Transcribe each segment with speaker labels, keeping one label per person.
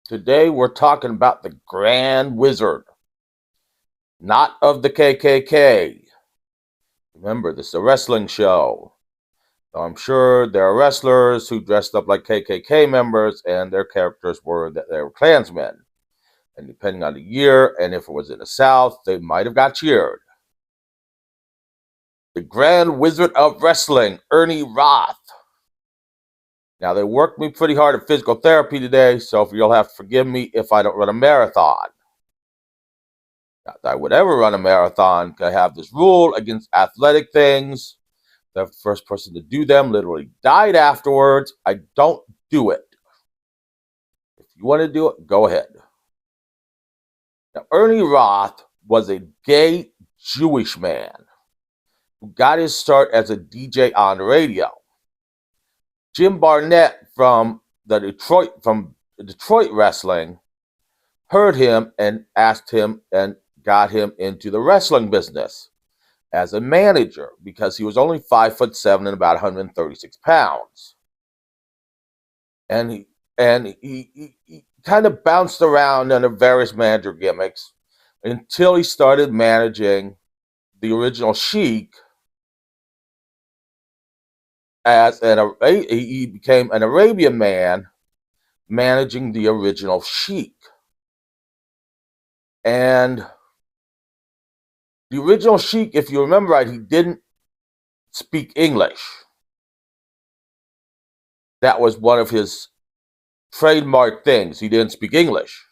Speaker 1: Today we're talking about the Grand Wizard, not of the KKK. Remember, this is a wrestling show. So I'm sure there are wrestlers who dressed up like KKK members and their characters were that they were Klansmen. And depending on the year and if it was in the South, they might have got cheered. The Grand Wizard of Wrestling, Ernie Roth. Now, they worked me pretty hard at physical therapy today, so you'll have to forgive me if I don't run a marathon. Not that I would ever run a marathon. I have this rule against athletic things. The first person to do them literally died afterwards. I don't do it. If you want to do it, go ahead. Now, Ernie Roth was a gay Jewish man who got his start as a DJ on the radio. Jim Barnett from Detroit wrestling heard him and asked him and got him into the wrestling business as a manager because he was only 5'7" and about 136 pounds. And he kind of bounced around under various manager gimmicks until he started managing the original Sheik he became an Arabian man managing the original Sheik. And the original Sheik, if you remember right, he didn't speak English. That was one of his trademark things. He didn't speak English.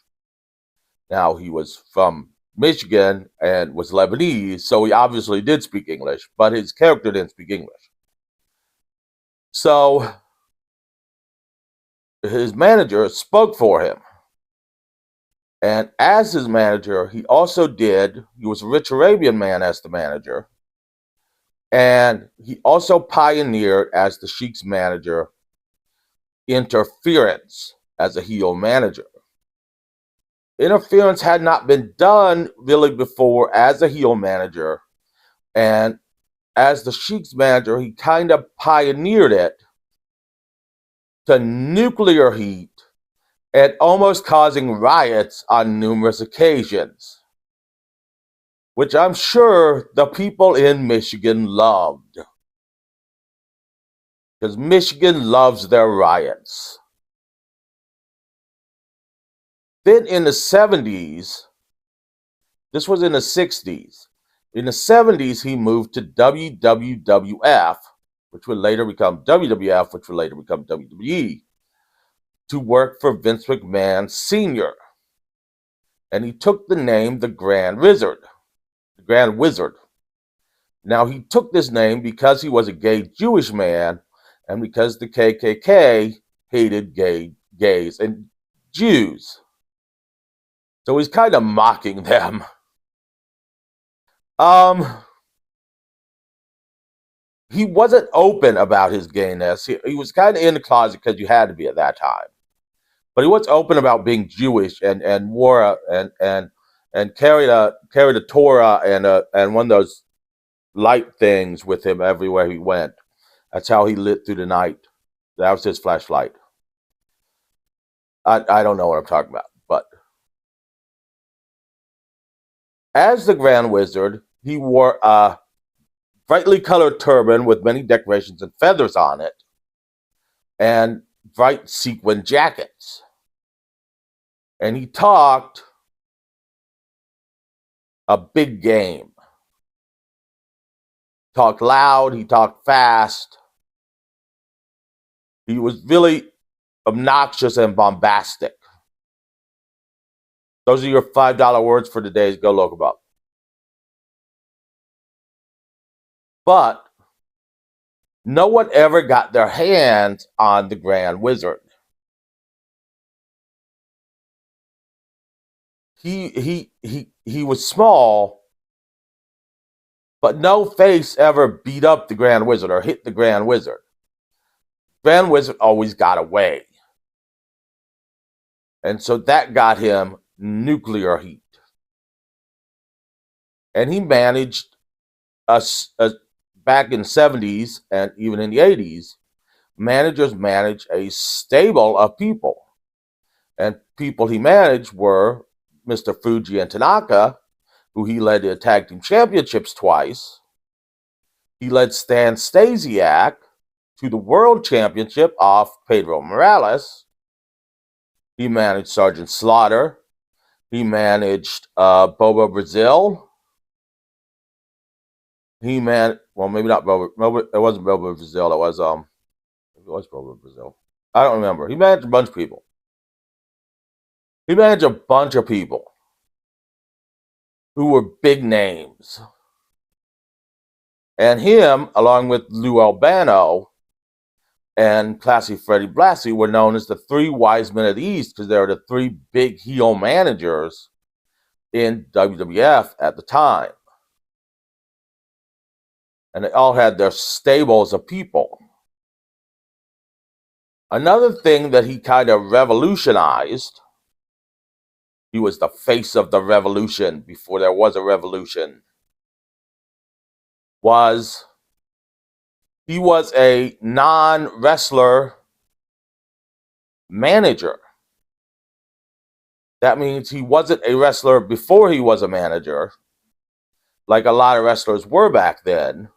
Speaker 1: Now, he was from Michigan and was Lebanese, so he obviously did speak English, but his character didn't speak English. So his manager spoke for him. And as his manager, he was a rich Arabian man as the manager. And he also pioneered, as the Sheik's manager, interference as a heel manager. Interference had not been done really before as a heel manager. And as the Sheik's manager, he kind of pioneered it to nuclear heat and almost causing riots on numerous occasions, which I'm sure the people in Michigan loved. Because Michigan loves their riots. Then in the 70s, this was in the 60s, in the 70s he moved to WWF, which would later become WWF, which would later become WWE, to work for Vince McMahon Sr. And he took the name the Grand Wizard. Now, he took this name because he was a gay Jewish man and because the KKK hated gays and Jews. So he's kind of mocking them. He wasn't open about his gayness. He was kind of in the closet because you had to be at that time. But he was open about being Jewish and wore and carried the Torah and one of those light things with him everywhere he went. That's how he lit through the night. That was his flashlight. I don't know what I'm talking about, but as the Grand Wizard, he wore a brightly colored turban with many decorations and feathers on it, and bright sequin jackets. And he talked a big game. Talked loud, he talked fast. He was really obnoxious and bombastic. Those are your $5 words for today's Go Local About. But no one ever got their hands on the Grand Wizard. He was small, but no face ever beat up the Grand Wizard or hit the Grand Wizard. Grand Wizard always got away. And so that got him nuclear heat. And he managed us back in the 70s and even in the 80s, managers manage a stable of people. And people he managed were Mr. Fuji and Tanaka, who he led the tag team championships twice. He led Stan Stasiak to the world championship off Pedro Morales. He managed Sergeant Slaughter. He managed Bobo Brazil. Maybe not Bobo. It wasn't Bobo Brazil. It was Bobo Brazil. I don't remember. He managed a bunch of people. Who were big names. And him, along with Lou Albano and Classy Freddie Blassie, were known as the three wise men of the East because they were the three big heel managers in WWF at the time. And they all had their stables of people. Another thing that he kind of revolutionized, he was the face of the revolution before there was a revolution, was he was a non-wrestler manager. That means he wasn't a wrestler before he was a manager, like a lot of wrestlers were back then.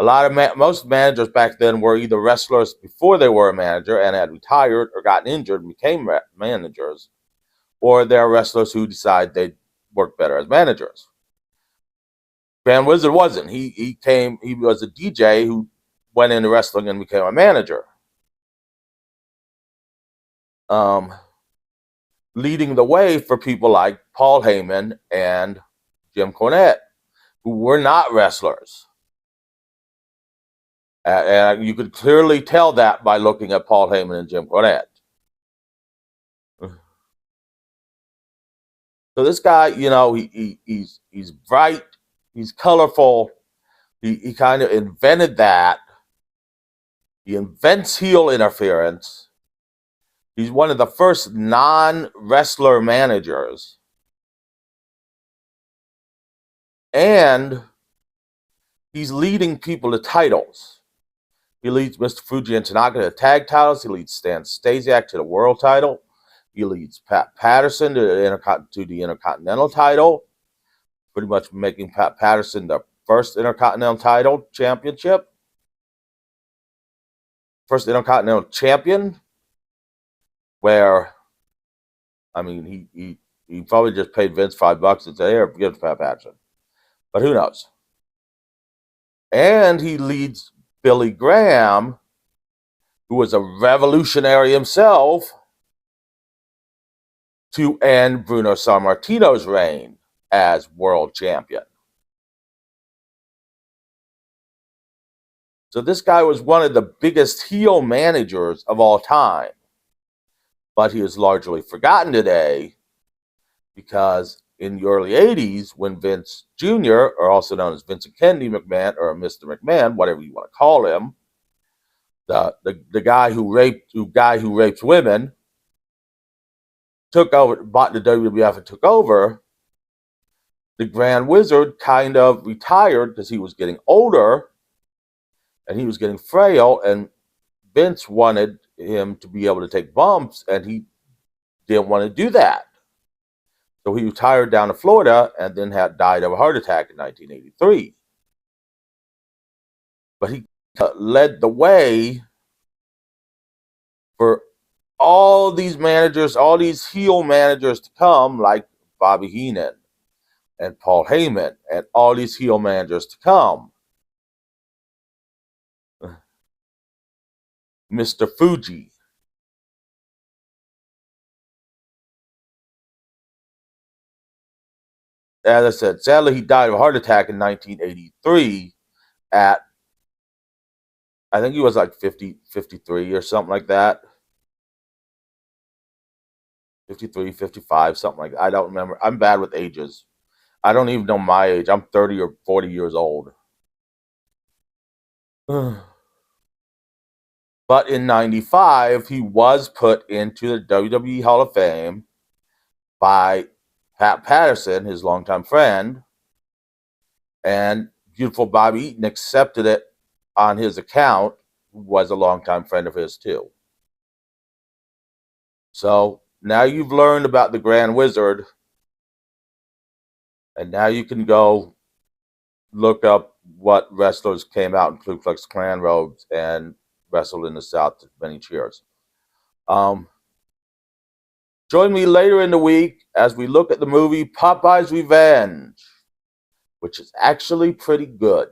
Speaker 1: Most managers back then were either wrestlers before they were a manager and had retired or gotten injured and became managers, or they're wrestlers who decide they'd work better as managers. Van Wizard wasn't. He was a DJ who went into wrestling and became a manager. Leading the way for people like Paul Heyman and Jim Cornette, who were not wrestlers. And you could clearly tell that by looking at Paul Heyman and Jim Cornette. So this guy, he's bright, he's colorful. He kind of invented that. He invents heel interference. He's one of the first non-wrestler managers. And he's leading people to titles. He leads Mr. Fuji and Tanaka to the tag titles. He leads Stan Stasiak to the world title. He leads Pat Patterson to the Intercontinental title, pretty much making Pat Patterson the first Intercontinental title championship. First Intercontinental champion, where, he probably just paid Vince $5 and said, here, give it to Pat Patterson. But who knows? And he leads Billy Graham, who was a revolutionary himself, to end Bruno Sammartino's reign as world champion. So this guy was one of the biggest heel managers of all time. But he is largely forgotten today because in the early 80s, when Vince Jr., or also known as Vincent Kennedy McMahon, or Mr. McMahon, whatever you want to call him, the guy who raped women, took over, bought the WWF and took over, the Grand Wizard kind of retired because he was getting older and he was getting frail, and Vince wanted him to be able to take bumps, and he didn't want to do that. So he retired down to Florida and then died of a heart attack in 1983. But he led the way for all these managers, all these heel managers to come, like Bobby Heenan and Paul Heyman, and all these heel managers to come. Mr. Fuji. As I said, sadly, he died of a heart attack in 1983 at, I think he was like 53 or something like that. 53, 55, something like that. I don't remember. I'm bad with ages. I don't even know my age. I'm 30 or 40 years old. But in 95, he was put into the WWE Hall of Fame by Pat Patterson, his longtime friend, and beautiful Bobby Eaton accepted it on his account, who was a longtime friend of his too. So now you've learned about the Grand Wizard, and now you can go look up what wrestlers came out in Ku Klux Klan robes and wrestled in the South to many cheers. Join me later in the week as we look at the movie Popeye's Revenge, which is actually pretty good.